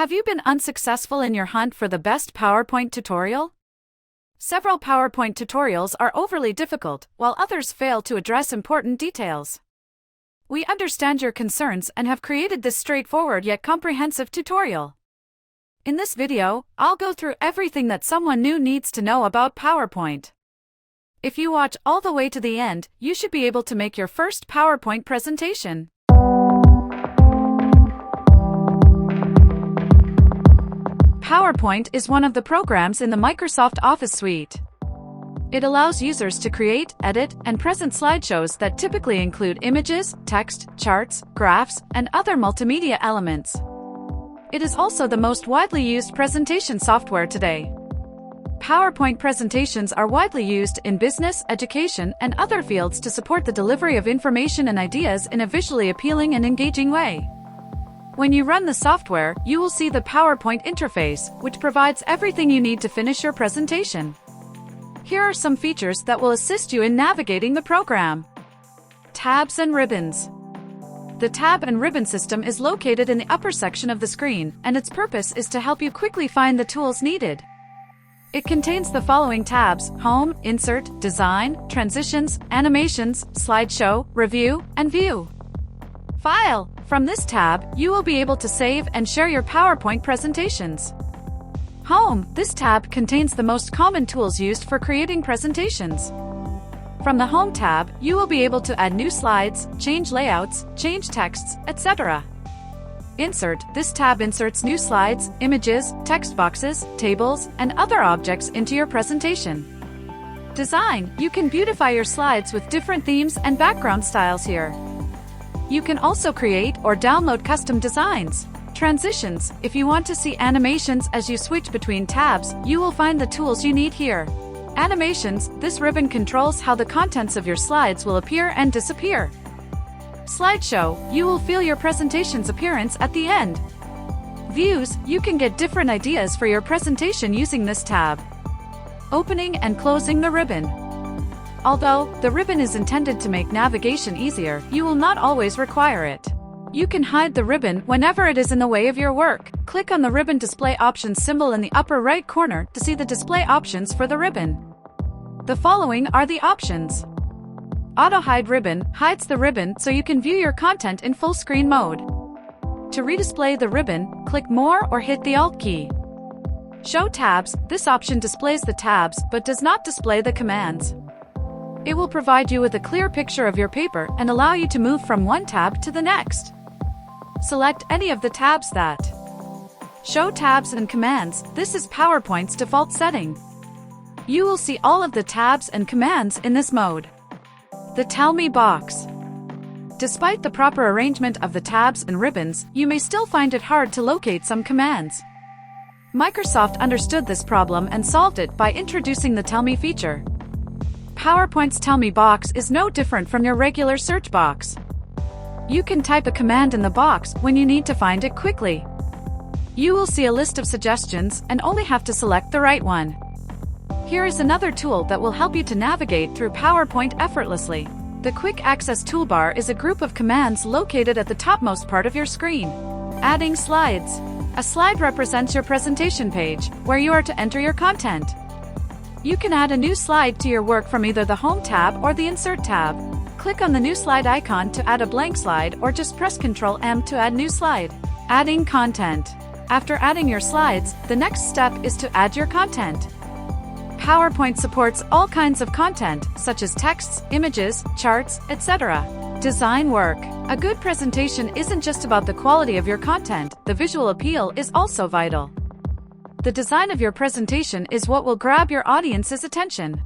Have you been unsuccessful in your hunt for the best PowerPoint tutorial? Several PowerPoint tutorials are overly difficult, while others fail to address important details. We understand your concerns and have created this straightforward yet comprehensive tutorial. In this video, I'll go through everything that someone new needs to know about PowerPoint. If you watch all the way to the end, you should be able to make your first PowerPoint presentation. PowerPoint is one of the programs in the Microsoft Office suite. It allows users to create, edit, and present slideshows that typically include images, text, charts, graphs, and other multimedia elements. It is also the most widely used presentation software today. PowerPoint presentations are widely used in business, education, and other fields to support the delivery of information and ideas in a visually appealing and engaging way. When you run the software, you will see the PowerPoint interface, which provides everything you need to finish your presentation. Here are some features that will assist you in navigating the program. Tabs and ribbons. The tab and ribbon system is located in the upper section of the screen, and its purpose is to help you quickly find the tools needed. It contains the following tabs: Home, Insert, Design, Transitions, Animations, Slideshow, Review, and View. File. From this tab, you will be able to save and share your PowerPoint presentations. Home. This tab contains the most common tools used for creating presentations. From the Home tab, you will be able to add new slides, change layouts, change texts, etc. Insert. This tab inserts new slides, images, text boxes, tables, and other objects into your presentation. Design. You can beautify your slides with different themes and background styles here. You can also create or download custom designs. Transitions. If you want to see animations as you switch between tabs, you will find the tools you need here. Animations. This ribbon controls how the contents of your slides will appear and disappear. Slideshow. You will feel your presentation's appearance at the end. Views. You can get different ideas for your presentation using this tab. Opening and closing the ribbon. Although the ribbon is intended to make navigation easier, you will not always require it. You can hide the ribbon whenever it is in the way of your work. Click on the ribbon display options symbol in the upper right corner to see the display options for the ribbon. The following are the options. Auto Hide Ribbon hides the ribbon so you can view your content in full screen mode. To redisplay the ribbon, click More or hit the Alt key. Show Tabs. This option displays the tabs but does not display the commands. It will provide you with a clear picture of your paper and allow you to move from one tab to the next. Select any of the tabs that show tabs and commands. This is PowerPoint's default setting. You will see all of the tabs and commands in this mode. The Tell Me box. Despite the proper arrangement of the tabs and ribbons, you may still find it hard to locate some commands. Microsoft understood this problem and solved it by introducing the Tell Me feature. PowerPoint's Tell Me box is no different from your regular search box. You can type a command in the box when you need to find it quickly. You will see a list of suggestions and only have to select the right one. Here is another tool that will help you to navigate through PowerPoint effortlessly. The Quick Access Toolbar is a group of commands located at the topmost part of your screen. Adding slides. A slide represents your presentation page, where you are to enter your content. You can add a new slide to your work from either the Home tab or the Insert tab. Click on the new slide icon to add a blank slide, or just press Ctrl+M to add new slide. Adding content. After adding your slides, the next step is to add your content. PowerPoint supports all kinds of content, such as texts, images, charts, etc. Design work. A good presentation isn't just about the quality of your content, the visual appeal is also vital. The design of your presentation is what will grab your audience's attention.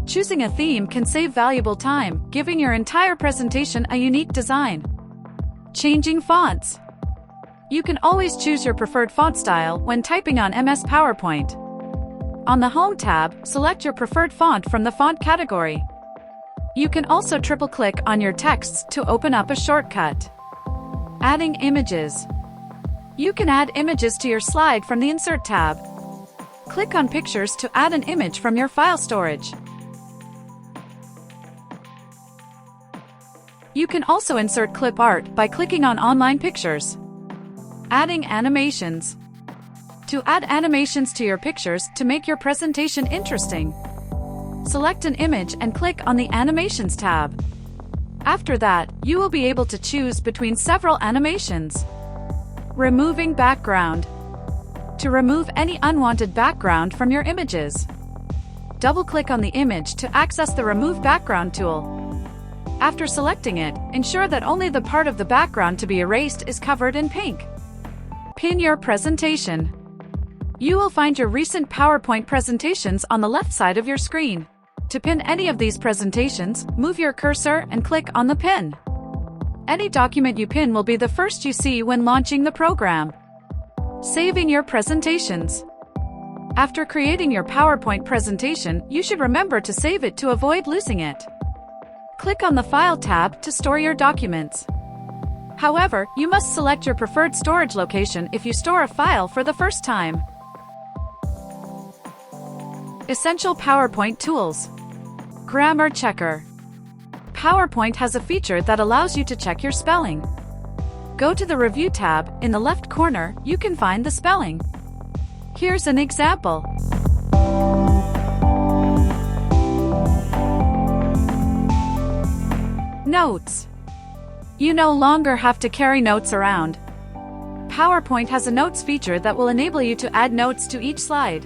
Choosing a theme can save valuable time, giving your entire presentation a unique design. Changing fonts. You can always choose your preferred font style when typing on MS PowerPoint. On the Home tab, select your preferred font from the font category. You can also triple-click on your texts to open up a shortcut. Adding images. You can add images to your slide from the Insert tab. Click on Pictures to add an image from your file storage. You can also insert clip art by clicking on Online Pictures. Adding animations. To add animations to your pictures to make your presentation interesting, select an image and click on the Animations tab. After that, you will be able to choose between several animations. Removing background. To remove any unwanted background from your images, double-click on the image to access the Remove Background tool. After selecting it, ensure that only the part of the background to be erased is covered in pink. Pin your presentation. You will find your recent PowerPoint presentations on the left side of your screen. To pin any of these presentations, move your cursor and click on the pin. Any document you pin will be the first you see when launching the program. Saving your presentations. After creating your PowerPoint presentation, you should remember to save it to avoid losing it. Click on the File tab to store your documents. However, you must select your preferred storage location if you store a file for the first time. Essential PowerPoint tools. Grammar checker. PowerPoint has a feature that allows you to check your spelling. Go to the Review tab. In the left corner, you can find the spelling. Here's an example. Notes. You no longer have to carry notes around. PowerPoint has a Notes feature that will enable you to add notes to each slide.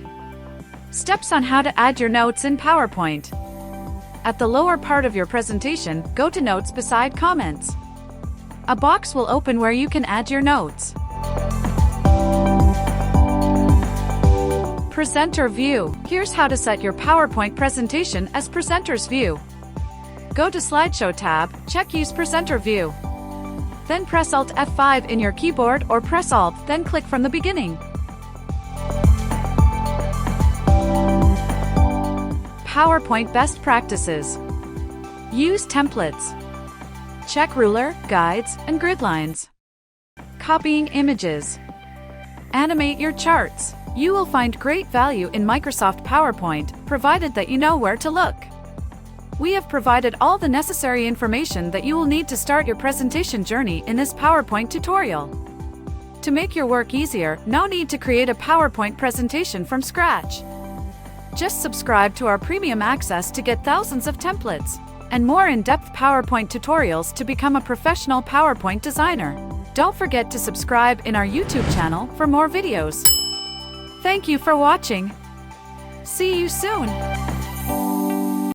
Steps on how to add your notes in PowerPoint. At the lower part of your presentation, go to Notes beside Comments. A box will open where you can add your notes. Presenter view. Here's how to set your PowerPoint presentation as Presenter's view. Go to Slideshow tab, check Use Presenter view. Then press Alt F5 in your keyboard or press Alt, then click from the beginning. PowerPoint best practices. Use templates. Check ruler, guides, and grid lines. Copying images. Animate your charts. You will find great value in Microsoft PowerPoint, provided that you know where to look. We have provided all the necessary information that you will need to start your presentation journey in this PowerPoint tutorial. To make your work easier, no need to create a PowerPoint presentation from scratch. Just subscribe to our premium access to get thousands of templates and more in-depth PowerPoint tutorials to become a professional PowerPoint designer. Don't forget to subscribe in our YouTube channel for more videos. Thank you for watching. See you soon.